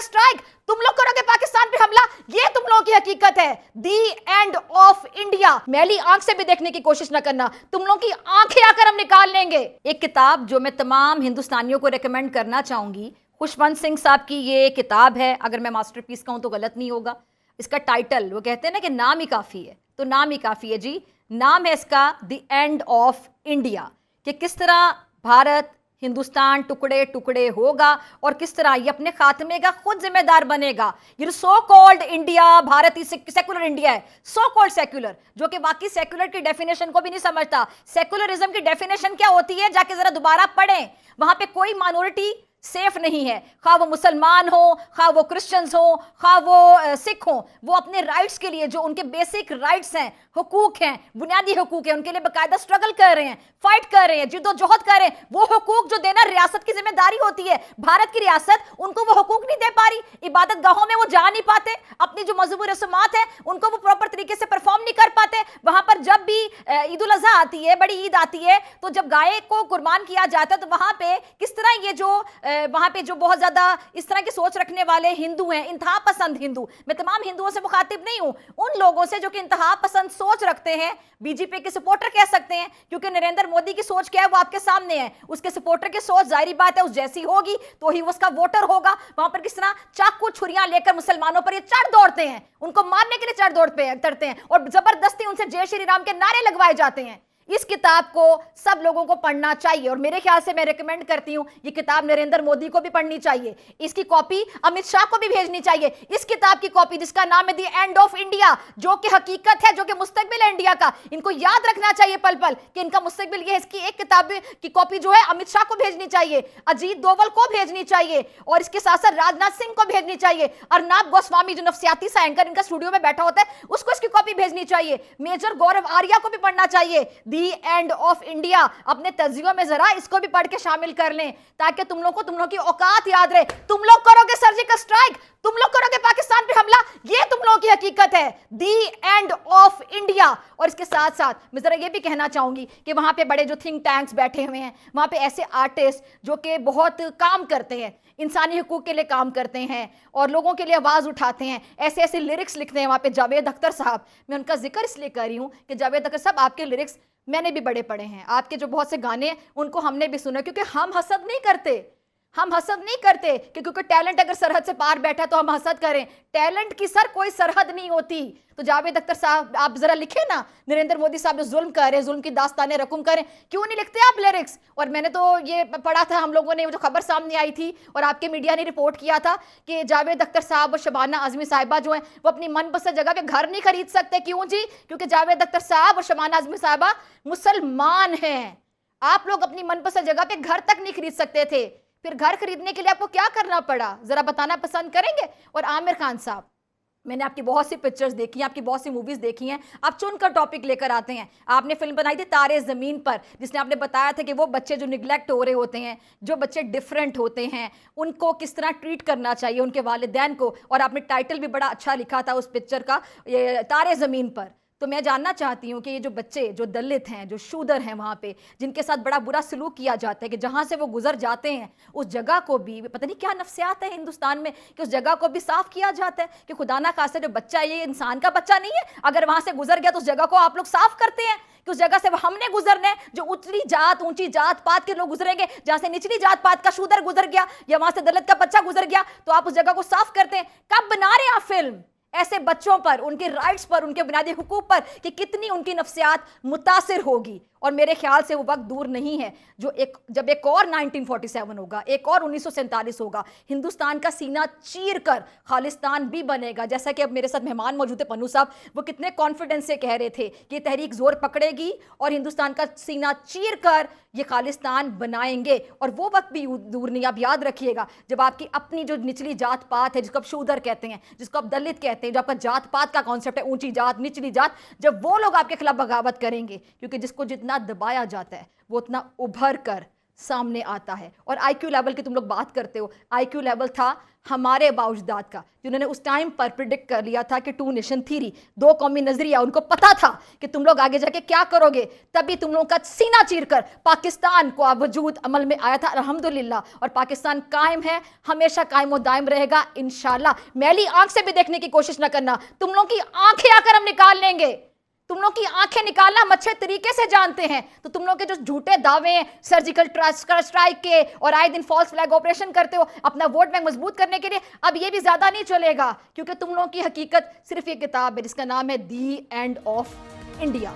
Strike, तुम लोग करोगे पाकिस्तान पे हमला, ये तुम लोगों की हकीकत है। दी एंड ऑफ इंडिया। मैली आंख से भी देखने की कोशिश ना करना, तुम लोगों की आंखें आकर हम निकाल लेंगे। एक किताब जो मैं तमाम हिंदुस्तानियों को रेकमेंड करना चाहूंगी, खुशवंत सिंह साहब की ये किताब है, अगर मैं मास्टरपीस कहूं तो गलत नहीं होगा। इसका टाइटल, वो कहते हैं ना कि नाम ही काफी है, तो नाम ही काफी है जी। नाम है इसका द एंड ऑफ इंडिया, कि किस तरह भारत हिंदुस्तान टुकड़े टुकड़े होगा और किस तरह ये अपने खात्मे का खुद जिम्मेदार बनेगा। ये सो कॉल्ड इंडिया, भारत ही सेकुलर इंडिया है, सो कॉल्ड सेक्युलर, जो कि बाकी सेक्युलर की डेफिनेशन को भी नहीं समझता। सेकुलरिज्म की डेफिनेशन क्या होती है, जाके जरा दोबारा पढ़ें। वहां पे कोई माइनॉरिटी सेफ नहीं है, खा वो मुसलमान हो, खा वो क्रिश्चियंस हो, खा वो सिख हो, वो अपने राइट्स के लिए, जो उनके बेसिक राइट्स हैं, हुकूक हैं, बुनियादी हुकूक हैं, उनके लिए बाकायदा स्ट्रगल कर रहे हैं, फाइट कर रहे हैं, जिद्दोजहद कर रहे हैं। वो हुकूक जो देना रियासत की जिम्मेदारी होती है, भारत की रियासत उनको वो हुकूक नहीं दे पा रही। इबादत गाहों में वो जा नहीं पाते, अपनी जो मजहबी रस्मात है उनको वो प्रॉपर तरीके से परफॉर्म नहीं कर पाते। वहां पर जब भी ईद उल अजहा आती है, बड़ी ईद आती है, तो जब गाय को कुर्बान किया जाता है, तो वहां पे किस तरह ये जो वहां पे जो बहुत ज्यादा इस तरह की सोच रखने वाले हिंदू हैं, इंतहा पसंद हिंदू, मैं तमाम हिंदुओं से मुखातिब नहीं हूं, उन लोगों से जो कि इंतहा पसंद सोच रखते हैं, बीजेपी के सपोर्टर कह सकते हैं, क्योंकि नरेंद्र मोदी की सोच क्या है वो आपके सामने है। उसके सपोर्टर की सोच जाहिर बात है उस जैसी होगी तो ही उसका वोटर होगा। वहां पर किस तरह चाकू छुरियां लेकर मुसलमानों पर ये चढ़ दौड़ते हैं, उनको मारने के लिए चढ़ दौड़ते हैं और जबरदस्ती उनसे जय श्री राम के नारे लगवाए जाते हैं। इस किताब को सब लोगों को पढ़ना चाहिए और मेरे ख्याल से मैं रेकमेंड करती हूं, ये किताब नरेंद्र मोदी को भी पढ़नी चाहिए, इसकी कॉपी अमित शाह को भी भेजनी चाहिए। इस किताब की कॉपी जिसका नाम है द एंड ऑफ इंडिया, जो कि हकीकत है, जो कि मुस्तकबिल है इंडिया का, इनको याद रखना चाहिए पल पल कि इनका मुस्तकबिल ये है। इसकी एक किताब की कॉपी जो है अमित शाह को भेजनी चाहिए, अजीत डोवल को भेजनी चाहिए और इसके साथ साथ राजनाथ सिंह को भेजनी चाहिए, अर्नब गोस्वामी जो नफसियाती सा एंकर इनका स्टूडियो में बैठा होता है उसको इसकी कॉपी भेजनी चाहिए, मेजर गौरव आर्या को भी पढ़ना चाहिए। दी एंड ऑफ इंडिया अपने तज्जियों में जरा इसको भी पढ़ के शामिल कर लें, ताकि तुम लोगों की औकात याद रहे। तुम लोग करोगे सर्जिकल स्ट्राइक, तुम लोग करोगे पाकिस्तान पे हमला, ये तुम लोगों की हकीकत है। दी एंड ऑफ इंडिया। और इसके साथ साथ मैं जरा ये भी कहना चाहूंगी कि वहां पे बड़े जो थिंक टैंक्स बैठे हुए हैं, वहां पे ऐसे आर्टिस्ट जो कि बहुत काम करते हैं, इंसानी हुकूक के लिए काम करते हैं और लोगों के लिए आवाज़ उठाते हैं, ऐसे ऐसे लिरिक्स लिखते हैं। वहाँ पे जावेद अख्तर साहब, मैं उनका जिक्र इसलिए कर रही हूँ कि जावेद अख्तर साहब आपके लिरिक्स मैंने भी बड़े पढ़े हैं, आपके जो बहुत से गाने हैं उनको हमने भी सुना, क्योंकि हम हसद नहीं करते, हम हसद नहीं करते कि क्योंकि टैलेंट अगर सरहद से पार बैठा है तो हम हसद करें। टैलेंट की सर कोई सरहद नहीं होती। तो जावेद अख्तर साहब आप जरा लिखे ना, नरेंद्र मोदी साहब जो जुल्म कर रहे हैं, जुल्म की दास्तानें रकम करें, क्यों नहीं लिखते आप लिरिक्स। और मैंने तो ये पढ़ा था, हम लोगों ने जो खबर सामने आई थी और आपके मीडिया ने रिपोर्ट किया था कि जावेद अख्तर साहब और शबाना आजमी साहिबा जो है वो अपनी मनपसंद जगह पे घर नहीं खरीद सकते। क्यों जी? क्योंकि जावेद अख्तर साहब और शबाना आजमी साहिबा मुसलमान हैं। आप लोग अपनी मनपसंद जगह पे घर तक नहीं खरीद सकते थे, फिर घर खरीदने के लिए आपको क्या करना पड़ा, जरा बताना पसंद करेंगे। और आमिर खान साहब, मैंने आपकी बहुत सी पिक्चर्स देखी हैं, आपकी बहुत सी मूवीज देखी हैं, आप चुनकर टॉपिक लेकर आते हैं। आपने फिल्म बनाई थी तारे ज़मीन पर, जिसने आपने बताया था कि वो बच्चे जो निगलेक्ट हो रहे होते हैं, जो बच्चे डिफरेंट होते हैं, उनको किस तरह ट्रीट करना चाहिए, उनके वालिदैन को। और आपने टाइटल भी बड़ा अच्छा लिखा था उस पिक्चर का, ये तारे ज़मीन पर। तो मैं जानना चाहती हूँ कि ये जो बच्चे जो दलित हैं, जो शूदर हैं, वहाँ पे जिनके साथ बड़ा बुरा सलूक किया जाता है, कि जहाँ से वो गुजर जाते हैं उस जगह को भी, पता नहीं क्या नफ्सियात है हिंदुस्तान में, कि उस जगह को भी साफ किया जाता है कि खुदा ना खास्ता जो बच्चा है ये इंसान का बच्चा नहीं है, अगर वहाँ से गुजर गया तो उस जगह को आप लोग साफ करते हैं कि उस जगह से हमने गुजरना है। जो उतली जात ऊंची जात पात के लोग गुजरेंगे, जहाँ से निचली जात पात का शूदर गुजर गया या वहाँ से दलित का बच्चा गुजर गया, तो आप उस जगह को साफ करते हैं। कब बना रहे हैं आप फिल्म ऐसे बच्चों पर, उनके राइट्स पर, उनके बुनियादी हुकूक पर, कि कितनी उनकी नफ्सियात मुतासिर होगी। और मेरे ख्याल से वो वक्त दूर नहीं है जब एक और 1947 होगा, एक और 1947 होगा, हिंदुस्तान का सीना चीर कर खालिस्तान भी बनेगा। जैसा कि अब मेरे साथ मेहमान मौजूद है पन्नू साहब, वो कितने कॉन्फिडेंस से कह रहे थे कि ये तहरीक जोर पकड़ेगी और हिंदुस्तान का सीना चीर कर ये खालिस्तान बनाएंगे। और वो वक्त भी दूर नहीं, आप याद रखिएगा, जब आपकी अपनी जो निचली जात पात है, जिसको आप शूदर कहते हैं, जिसको आप दलित कहते हैं, जो आपका जात पात का कॉन्सेप्ट है, ऊंची जात निचली जात, जब वो लोग आपके खिलाफ बगावत करेंगे, क्योंकि जिसको जितना दबाया जाता है वो उतना उभर कर सामने आता है। और आईक्यू लेवल की तुम लोग बात करते हो, आईक्यू लेवल था हमारे बाउजदाद का, जिन्होंने उस टाइम पर प्रिडिक्ट कर लिया था कि टू नेशन थ्योरी, दो कौमी नजरिया, उनको पता था कि तुम लोग आगे जाके क्या करोगे। तभी तुम लोगों का सीना चीरकर पाकिस्तान को वजूद अमल में आया था अल्हम्दुलिल्लाह, और पाकिस्तान कायम है, हमेशा कायम और दायम रहेगा इंशाल्लाह। मैली आंख से भी देखने की कोशिश ना करना, तुम लोगों की आंखें आकर हम निकाल लेंगे। तुम लोग की आंखें निकालना हम अच्छे तरीके से जानते हैं। तो तुम लोग के जो झूठे दावे हैं सर्जिकल स्ट्राइक के और आए दिन फॉल्स फ्लैग ऑपरेशन करते हो अपना वोट बैंक मजबूत करने के लिए, अब ये भी ज्यादा नहीं चलेगा, क्योंकि तुम लोगों की हकीकत सिर्फ ये किताब है जिसका नाम है दी एंड ऑफ इंडिया।